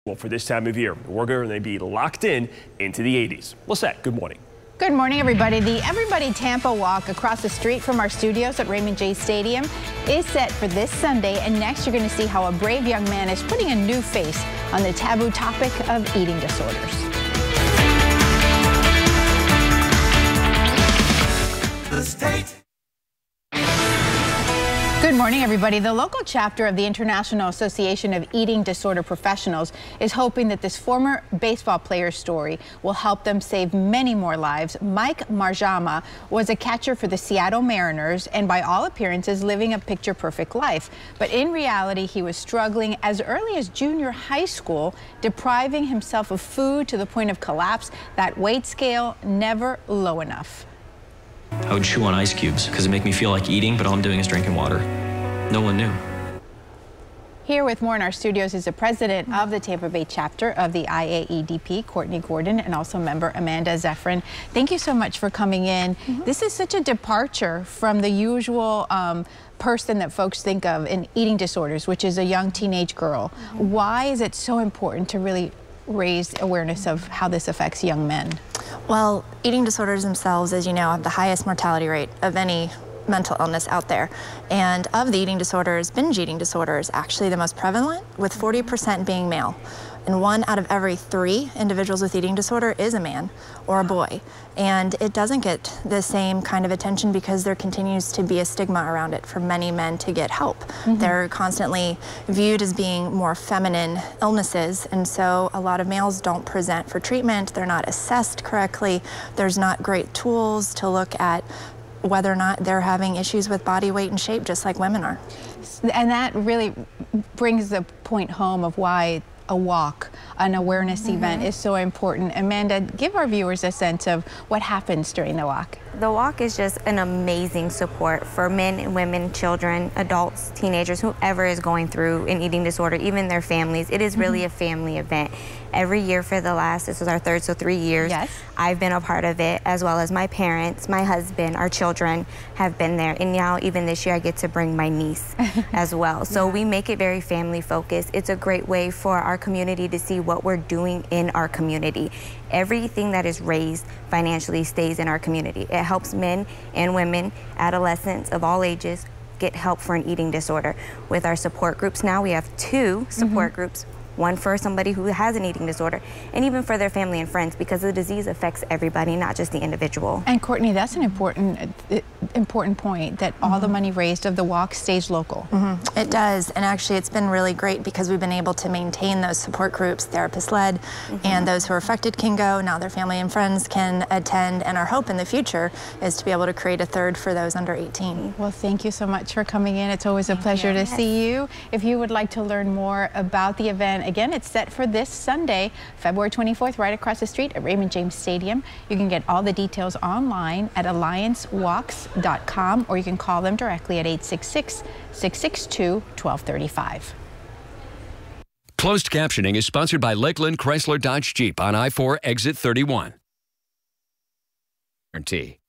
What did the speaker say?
Well, for this time of year, we're going to be locked into the 80s. Lisette, good morning. Good morning, everybody. The everyBODY Tampa walk across the street from our studios at Raymond J. Stadium is set for this Sunday, and next you're going to see how a brave young man is putting a new face on the taboo topic of eating disorders. The state. Good morning, everybody. The local chapter of the International Association of Eating Disorder Professionals is hoping that this former baseball player's story will help them save many more lives. Mike Marjama was a catcher for the Seattle Mariners and by all appearances living a picture-perfect life. But in reality, he was struggling as early as junior high school, depriving himself of food to the point of collapse, that weight scale never low enough. I would chew on ice cubes because it made me feel like eating, but all I'm doing is drinking water. No one knew. Here with more in our studios is the president of the Tampa Bay chapter of the IAEDP, Courtney Gordon, and also member Amanda Zephyrin. Thank you so much for coming in. This is such a departure from the usual person that folks think of in eating disorders, which is a young teenage girl. Why is it so important to really raise awareness of how this affects young men? Well, eating disorders themselves, as you know, have the highest mortality rate of any mental illness out there. And of the eating disorders, binge eating disorders, actually the most prevalent, with 40% being male. And 1 out of every 3 individuals with eating disorder is a man or a boy. And it doesn't get the same kind of attention because there continues to be a stigma around it for many men to get help. They're constantly viewed as being more feminine illnesses, and so a lot of males don't present for treatment. They're not assessed correctly. There's not great tools to look at whether or not they're having issues with body weight and shape, just like women are. And that really brings the point home of why a walk, an awareness event, is so important. Amanda, give our viewers a sense of what happens during the walk. The walk is just an amazing support for men and women, children, adults, teenagers, whoever is going through an eating disorder, even their families. It is really a family event. Every year for the last, this is our third, so 3 years, I've been a part of it, as well as my parents, my husband, our children have been there. And now even this year I get to bring my niece as well. So we make it very family focused. It's a great way for our community to see what we're doing in our community. Everything that is raised financially stays in our community. It helps men and women, adolescents of all ages, get help for an eating disorder. With our support groups now, we have 2 support groups. One for somebody who has an eating disorder, and even for their family and friends, because the disease affects everybody, not just the individual. And Courtney, that's an important point, that all the money raised of the walk stays local. It does, and actually it's been really great because we've been able to maintain those support groups, therapist-led, and those who are affected can go, now their family and friends can attend, and our hope in the future is to be able to create a 3rd for those under 18. Well, thank you so much for coming in. It's always a pleasure to see you. If you would like to learn more about the event, again, it's set for this Sunday, February 24th, right across the street at Raymond James Stadium. You can get all the details online at alliancewalks.com, or you can call them directly at 866-662-1235. Closed captioning is sponsored by Lakeland Chrysler Dodge Jeep on I-4 Exit 31. Guarantee.